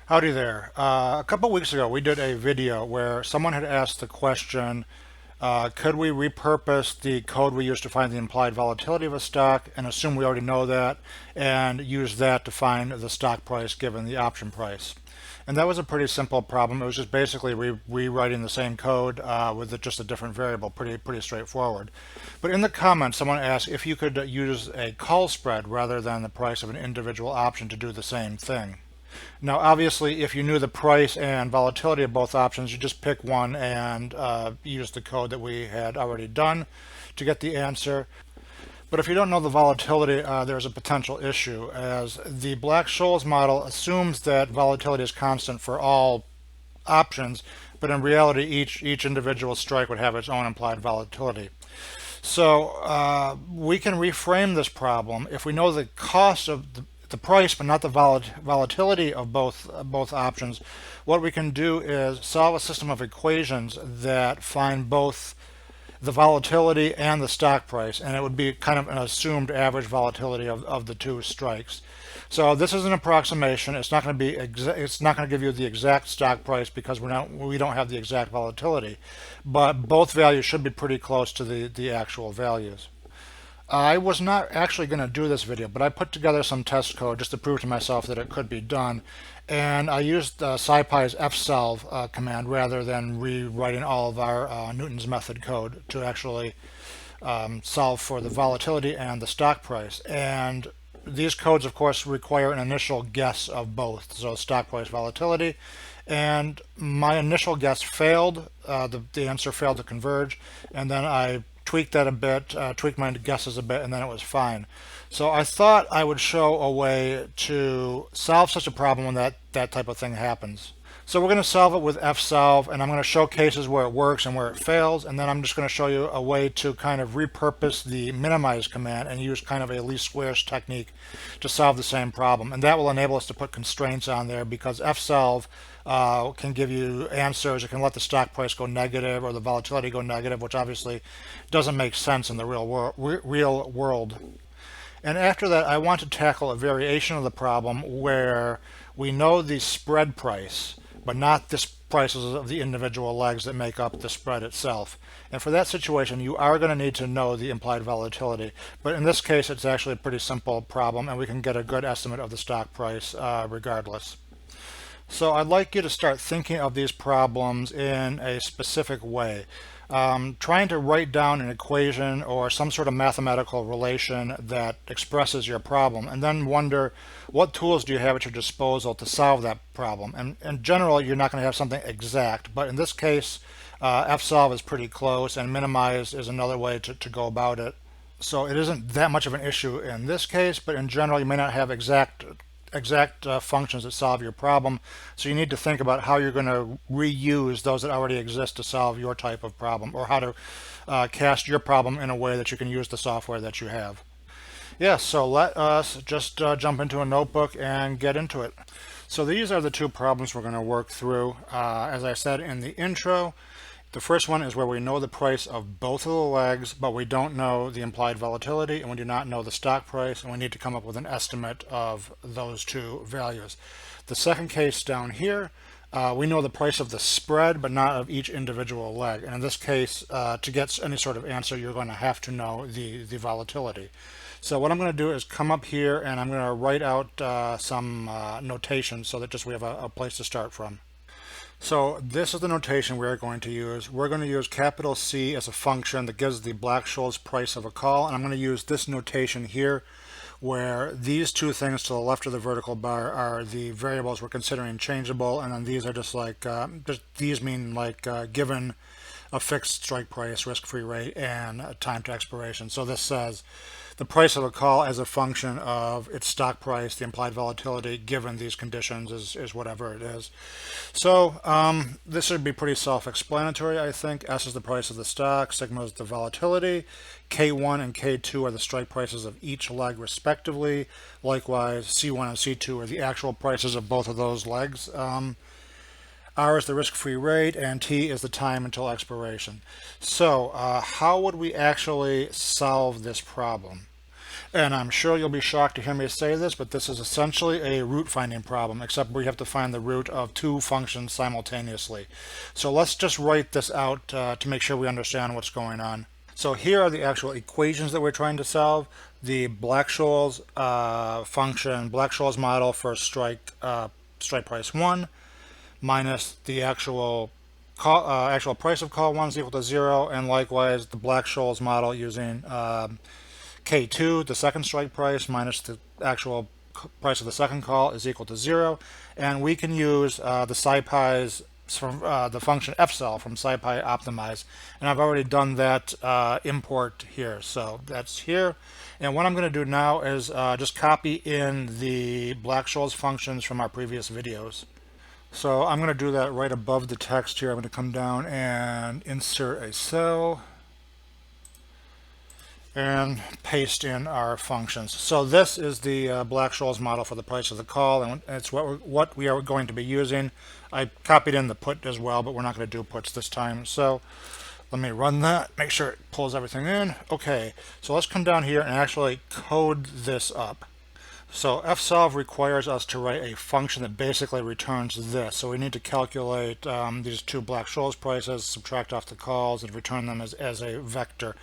Howdy there. A couple weeks ago, we did a video where someone had asked the question, could we repurpose the code we use to find the implied volatility of a stock and assume we already know that and use that to find the stock price given the option price? And that was a pretty simple problem. It was just basically rewriting the same code with just a different variable, pretty straightforward. But in the comments, someone asked if you could use a call spread rather than the price of an individual option to do the same thing. Now, obviously, if you knew the price and volatility of both options, you just pick one and use the code that we had already done to get the answer. But if you don't know the volatility, there's a potential issue, as the Black-Scholes model assumes that volatility is constant for all options, but in reality, each individual strike would have its own implied volatility. So we can reframe this problem if we know the cost of the price, but not the volatility of both options. What we can do is solve a system of equations that find both the volatility and the stock price, and it would be kind of an assumed average volatility of the two strikes. So this is an approximation. It's not going to be it's not going to give you the exact stock price because we don't have the exact volatility, but both values should be pretty close to the actual values. I was not actually going to do this video, but I put together some test code just to prove to myself that it could be done. And I used Scipy's fsolve command rather than rewriting all of our Newton's method code to actually solve for the volatility and the stock price. And these codes, of course, require an initial guess of both, so stock price volatility. And my initial guess failed. The answer failed to converge. And then I tweaked that a bit, tweaked my guesses a bit, and then it was fine. So I thought I would show a way to solve such a problem when that type of thing happens. So we're going to solve it with fsolve, and I'm going to show cases where it works and where it fails, and then I'm just going to show you a way to kind of repurpose the minimize command and use kind of a least squares technique to solve the same problem. And that will enable us to put constraints on there because fsolve can give you answers. It can let the stock price go negative or the volatility go negative, which obviously doesn't make sense in the real world. And after that, I want to tackle a variation of the problem where we know the spread price, but not the prices of the individual legs that make up the spread itself. And for that situation, you are going to need to know the implied volatility. But in this case, it's actually a pretty simple problem, and we can get a good estimate of the stock price regardless. So I'd like you to start thinking of these problems in a specific way. Trying to write down an equation or some sort of mathematical relation that expresses your problem, and then wonder what tools do you have at your disposal to solve that problem. And in general, you're not going to have something exact, but in this case, fsolve is pretty close, and minimize is another way to go about it. So it isn't that much of an issue in this case, but in general, you may not have exact functions that solve your problem. So you need to think about how you're going to reuse those that already exist to solve your type of problem, or how to cast your problem in a way that you can use the software that you have. Yeah, so let us just jump into a notebook and get into it. So these are the two problems we're going to work through. As I said in the intro, the first one is where we know the price of both of the legs, but we don't know the implied volatility, and we do not know the stock price, and we need to come up with an estimate of those two values. The second case down here, we know the price of the spread, but not of each individual leg. And in this case, to get any sort of answer, you're going to have to know the volatility. So what I'm going to do is come up here, and I'm going to write out some notation so that just we have a place to start from. So this is the notation we're going to use. We're going to use capital C as a function that gives the Black-Scholes price of a call, and I'm going to use this notation here where these two things to the left of the vertical bar are the variables we're considering changeable, and then these are just like, these mean like given a fixed strike price, risk-free rate, and time to expiration. So this says the price of a call as a function of its stock price, the implied volatility, given these conditions is whatever it is. So this should be pretty self-explanatory, I think. S is the price of the stock, sigma is the volatility, K1 and K2 are the strike prices of each leg respectively. Likewise, C1 and C2 are the actual prices of both of those legs. R is the risk-free rate, and T is the time until expiration. So how would we actually solve this problem? And I'm sure you'll be shocked to hear me say this, but this is essentially a root finding problem, except we have to find the root of two functions simultaneously. So let's just write this out to make sure we understand what's going on. So here are the actual equations that we're trying to solve. The Black-Scholes function, Black-Scholes model for strike price 1 minus the actual price of call 1 is equal to 0, and likewise the Black-Scholes model using K2, the second strike price, minus the actual price of the second call is equal to 0. And we can use the Scipy's from the function fcell from Scipy optimize. And I've already done that import here. So that's here. And what I'm going to do now is just copy in the Black-Scholes functions from our previous videos. So I'm going to do that right above the text here. I'm going to come down and insert a cell and paste in our functions. So this is the Black-Scholes model for the price of the call, and it's what we are going to be using. I copied in the put as well, but we're not going to do puts this time. So let me run that, make sure it pulls everything in. Okay, so let's come down here and actually code this up. So fsolve requires us to write a function that basically returns this. So we need to calculate these two Black-Scholes prices, subtract off the calls, and return them as a vector.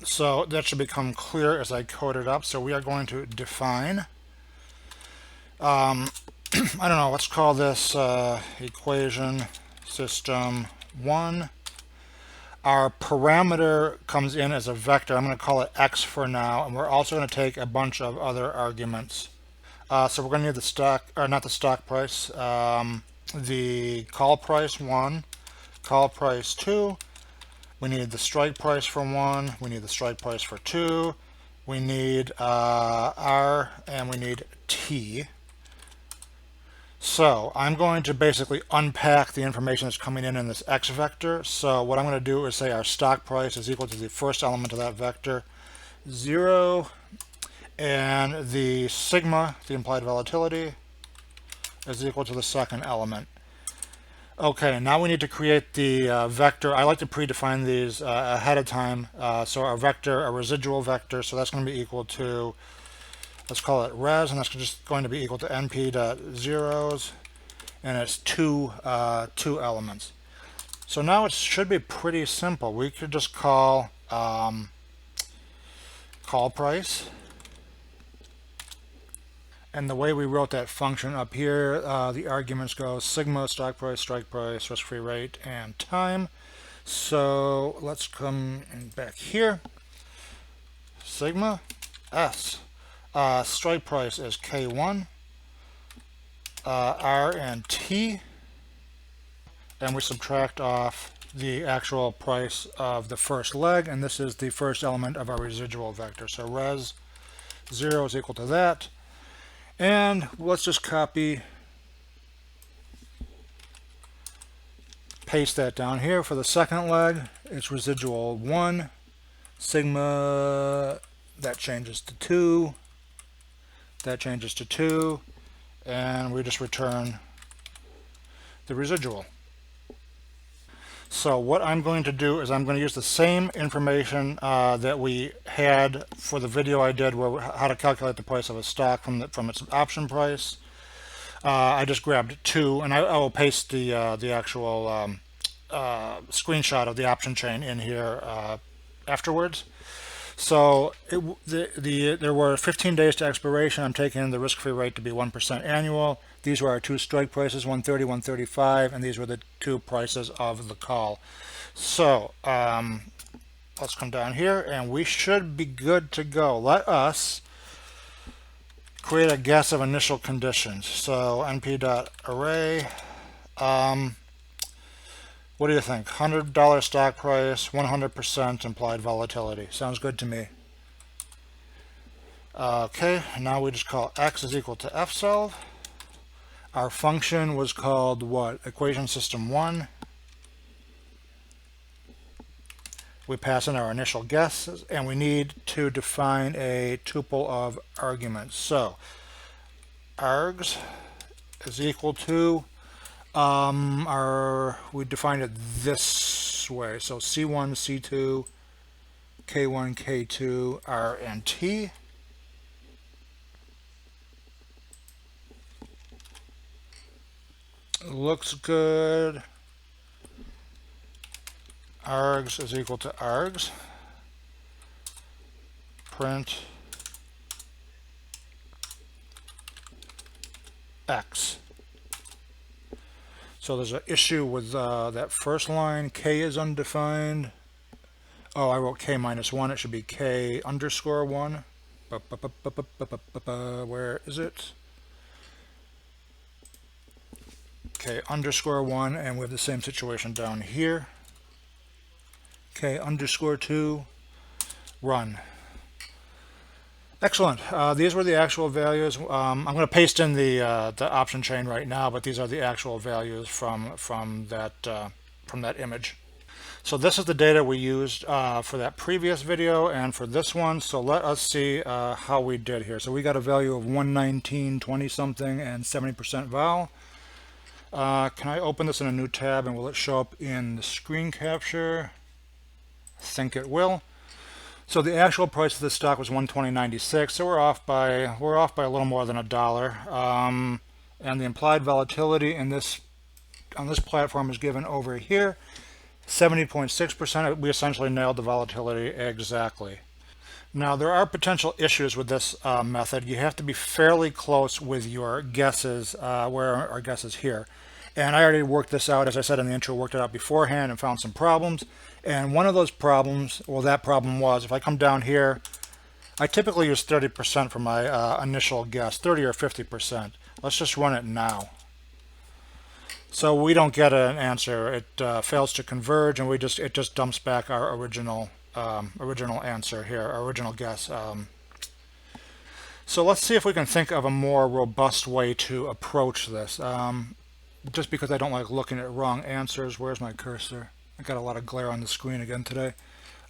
So that should become clear as I code it up. So we are going to define, I don't know, let's call this equation system 1. Our parameter comes in as a vector. I'm going to call it x for now, and we're also going to take a bunch of other arguments. So we're going to need the stock, or not the stock price, the call price 1, call price 2. We need the strike price for 1, we need the strike price for 2, we need R, and we need T. So I'm going to basically unpack the information that's coming in this X vector. So what I'm going to do is say our stock price is equal to the first element of that vector, 0, and the sigma, the implied volatility, is equal to the second element. Okay, now we need to create the vector. I like to predefine these ahead of time. So our vector, a residual vector, so that's going to be equal to, let's call it res, and that's just going to be equal to np.zeros, and it's two elements. So now it should be pretty simple. We could just call price. And the way we wrote that function up here, the arguments go sigma, stock price, strike price, risk-free rate, and time. So let's come back here. Sigma S. Strike price is K1, R and T, and we subtract off the actual price of the first leg, and this is the first element of our residual vector. So res 0 is equal to that. And let's just copy, paste that down here. For the second leg, it's residual 1, sigma, that changes to 2, that changes to 2, and we just return the residual. So what I'm going to do is I'm going to use the same information that we had for the video I did where how to calculate the price of a stock from its option price. I just grabbed 2, and I will paste the actual screenshot of the option chain in here afterwards. So there were 15 days to expiration. I'm taking the risk-free rate to be 1% annual. These were our two strike prices, 130, 135, and these were the two prices of the call. So let's come down here, and we should be good to go. Let us create a guess of initial conditions. So np.array. What do you think? $100 stock price, 100% implied volatility. Sounds good to me. Okay, now we just call x is equal to fsolve. Our function was called what? Equation system 1. We pass in our initial guesses, and we need to define a tuple of arguments. So args is equal to we defined it this way. So C1, C2, K1, K2, R, and T. Looks good. Args is equal to args. Print X. So there's an issue with that first line. K is undefined. Oh, I wrote K minus 1. It should be K underscore 1. Where is it? K underscore 1, and we have the same situation down here. K underscore 2, run. Excellent. These were the actual values. I'm going to paste in the option chain right now, but these are the actual values from that image. So this is the data we used for that previous video and for this one. So let us see how we did here. So we got a value of 119, 20 something, and 70% vol. Can I open this in a new tab and will it show up in the screen capture? I think it will. So the actual price of this stock was 120.96. So we're off by a little more than $1. And the implied volatility in this on this platform is given over here, 70.6%. We essentially nailed the volatility exactly. Now there are potential issues with this method. You have to be fairly close with your guesses, where our guess is here. And I already worked this out, as I said in the intro, worked it out beforehand and found some problems. And one of those problems, well, that problem was, if I come down here, I typically use 30% for my initial guess, 30 or 50%. Let's just run it now. So we don't get an answer. It fails to converge, and it just dumps back our original answer here, our original guess. So let's see if we can think of a more robust way to approach this. Just because I don't like looking at wrong answers. Where's my cursor? I got a lot of glare on the screen again today.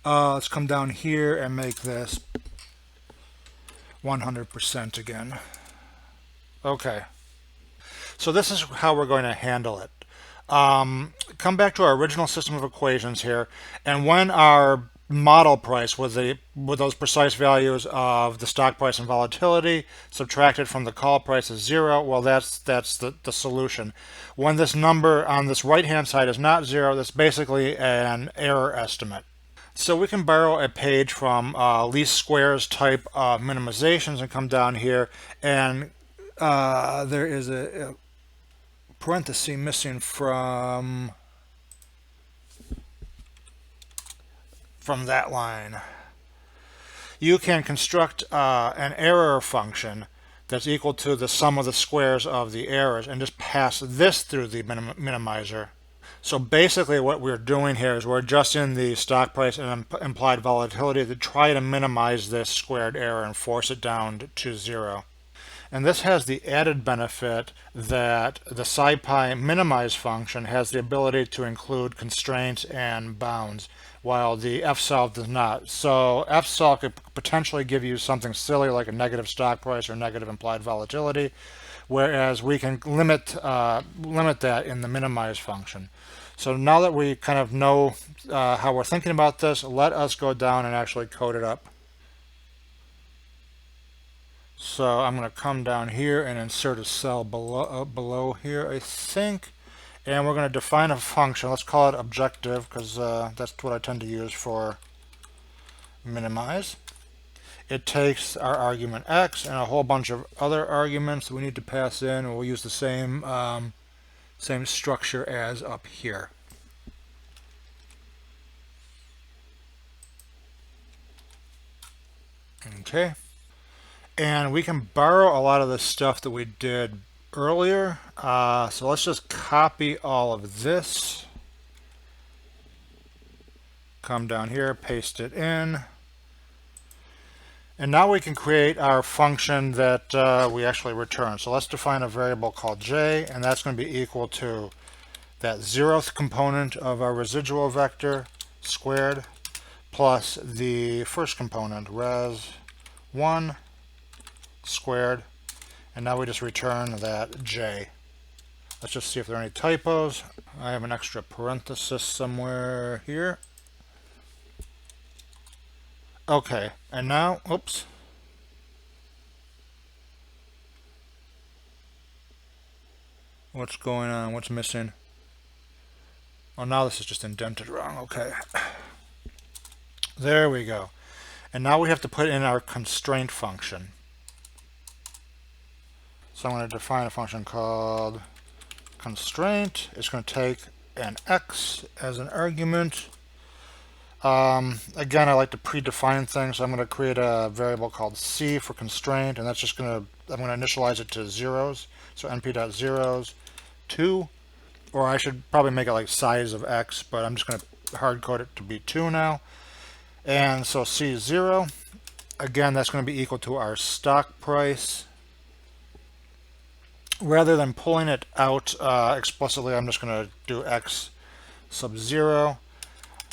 Let's come down here and make this 100% again. Okay. So this is how we're going to handle it. Come back to our original system of equations here, and when our model price with those precise values of the stock price and volatility subtracted from the call price is 0, well, that's the solution. When this number on this right hand side is not 0, that's basically an error estimate. So we can borrow a page from least squares type of minimizations and come down here, and there is a parenthesis missing from that line. You can construct an error function that's equal to the sum of the squares of the errors and just pass this through the minimizer. So basically what we're doing here is we're adjusting the stock price and implied volatility to try to minimize this squared error and force it down to 0. And this has the added benefit that the Scipy minimize function has the ability to include constraints and bounds, while the fsolve does not. So fsolve could potentially give you something silly like a negative stock price or negative implied volatility, whereas we can limit that in the minimize function. So now that we kind of know how we're thinking about this, let us go down and actually code it up. So I'm going to come down here and insert a cell below here, I think. And we're going to define a function. Let's call it objective, because that's what I tend to use for minimize. It takes our argument x and a whole bunch of other arguments that we need to pass in, and we'll use the same structure as up here. Okay. And we can borrow a lot of the stuff that we did earlier. So let's just copy all of this. Come down here, paste it in. And now we can create our function that we actually return. So let's define a variable called j, and that's going to be equal to that 0th component of our residual vector squared plus the first component, res1 squared, and now we just return that j. Let's just see if there are any typos. I have an extra parenthesis somewhere here. Okay, and now, oops. What's going on? What's missing? Oh, now this is just indented wrong. Okay. There we go. And now we have to put in our constraint function. So I'm going to define a function called constraint. It's going to take an x as an argument. Again, I like to predefine things. So I'm going to create a variable called c for constraint, and that's just going to, I'm going to initialize it to zeros. So np.zeros 2, or I should probably make it like size of x, but I'm just going to hard code it to be 2 now. And so c is 0. Again, that's going to be equal to our stock price. Rather than pulling it out explicitly, I'm just going to do x sub 0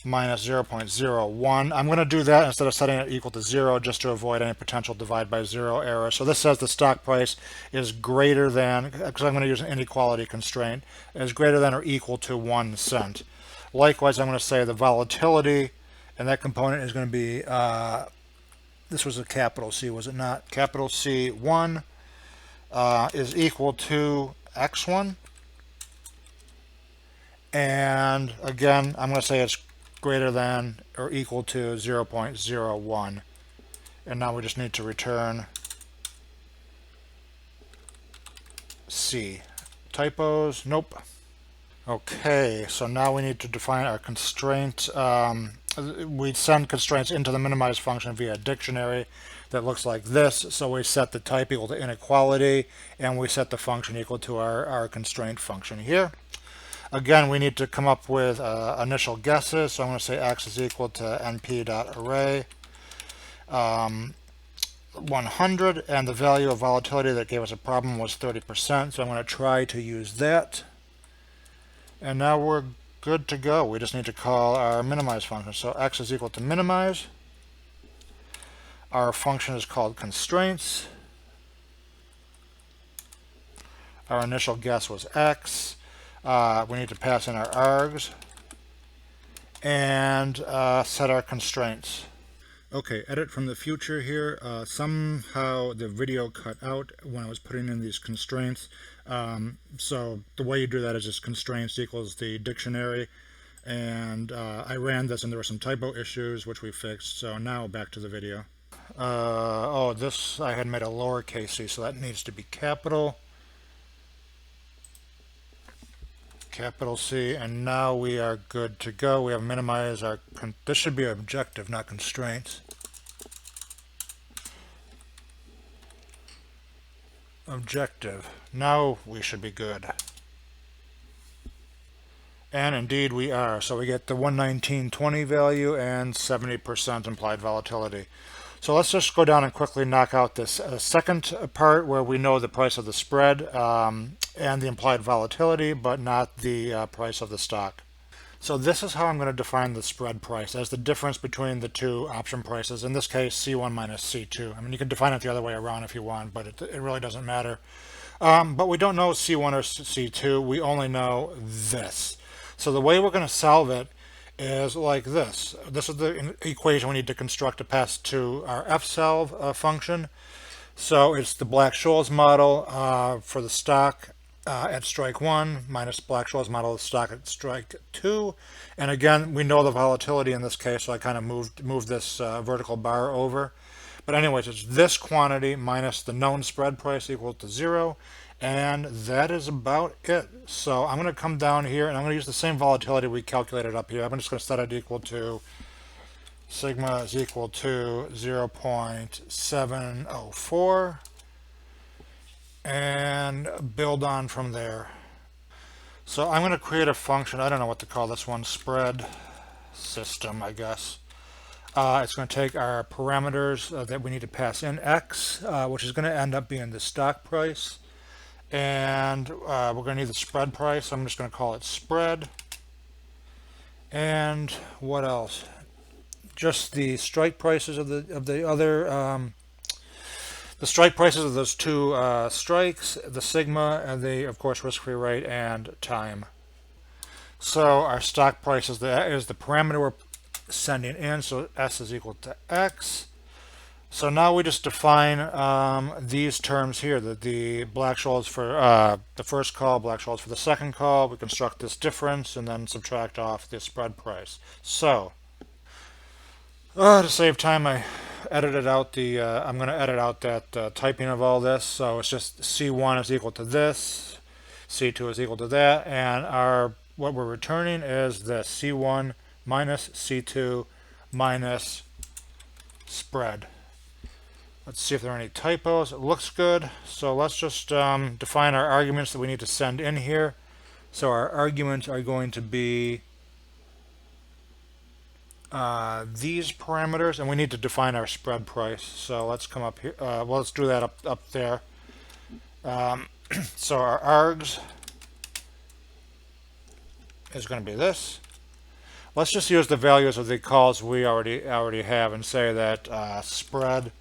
minus 0.01. I'm going to do that instead of setting it equal to 0 just to avoid any potential divide by 0 error. So this says the stock price is greater than, because I'm going to use an inequality constraint, is greater than or equal to 1 cent. Likewise, I'm going to say the volatility, and that component is going to be, this was a capital C, was it not? Capital C1 is equal to x1. And again, I'm going to say it's greater than or equal to 0.01. And now we just need to return C. Typos? Nope. Okay, so now we need to define our constraint. We send constraints into the minimize function via a dictionary that looks like this. So we set the type equal to inequality, and we set the function equal to our constraint function here. Again, we need to come up with initial guesses. So I'm going to say x is equal to np.array 100, and the value of volatility that gave us a problem was 30%. So I'm going to try to use that. And now we're good to go. We just need to call our minimize function. So x is equal to minimize. Our function is called constraints. Our initial guess was x. We need to pass in our args and set our constraints. Okay, edit from the future here. Somehow the video cut out when I was putting in these constraints. So the way you do that is just constraints equals the dictionary. And I ran this and there were some typo issues which we fixed. So now back to the video. Oh, this I had made a lowercase c, so that needs to be capital. Capital C, and now we are good to go. We have minimized our, this should be objective, not constraints. Objective. Now we should be good. And indeed we are. So we get the 119.20 value and 70% implied volatility. So let's just go down and quickly knock out this second part where we know the price of the spread and the implied volatility, but not the price of the stock. So this is how I'm going to define the spread price as the difference between the two option prices. In this case, C1 minus C2. I mean, you can define it the other way around if you want, but it really doesn't matter. But we don't know C1 or C2. We only know this. So the way we're going to solve it is like this. This is the equation we need to construct to pass to our fsolve function. So it's the Black-Scholes model for the stock at strike 1 minus Black-Scholes model of the stock at strike 2. And again, we know the volatility in this case, so I kind of moved this vertical bar over. But anyways, it's this quantity minus the known spread price equal to 0. And that is about it. So I'm going to come down here and I'm going to use the same volatility we calculated up here. I'm just going to set it equal to sigma is equal to 0.704 and build on from there. So I'm going to create a function. I don't know what to call this one. Spread system, I guess. It's going to take our parameters that we need to pass in x, which is going to end up being the stock price. And we're going to need the spread price. So I'm just going to call it spread. And what else? Just the strike prices of the other the strike prices of those two strikes, the sigma, and the of course risk-free rate and time. So our stock price is the parameter we're sending in, so S is equal to X. So now we just define these terms here, the Black-Scholes for the first call, Black-Scholes for the second call. We construct this difference and then subtract off the spread price. So to save time, I edited out I'm going to edit out that typing of all this. So it's just C1 is equal to this, C2 is equal to that, and what we're returning is the C1 minus C2 minus spread. Let's see if there are any typos. It looks good. So let's just define our arguments that we need to send in here. So our arguments are going to be these parameters, and we need to define our spread price. So let's come up here. Well, let's do that up there. So our args is going to be this. Let's just use the values of the calls we already have and say that spread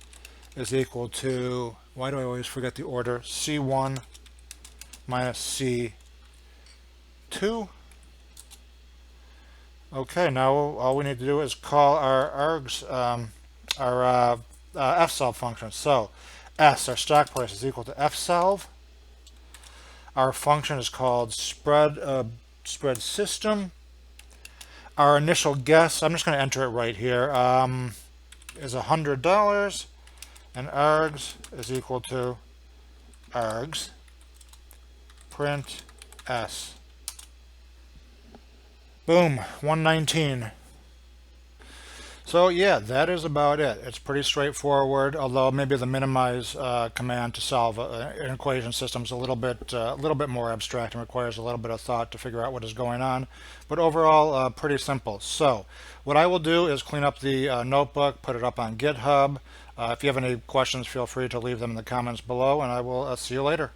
is equal to, why do I always forget the order, C1 minus C2. Okay, now all we need to do is call our args, our fsolve function. So S, our stock price, is equal to fsolve. Our function is called spread system. Our initial guess, I'm just going to enter it right here, is $100. And args is equal to args print S. Boom, 119. So yeah, that is about it. It's pretty straightforward, although maybe the minimize command to solve an equation system is a little bit more abstract and requires a little bit of thought to figure out what is going on. But overall, pretty simple. So what I will do is clean up the notebook, put it up on GitHub. If you have any questions, feel free to leave them in the comments below, and I will see you later.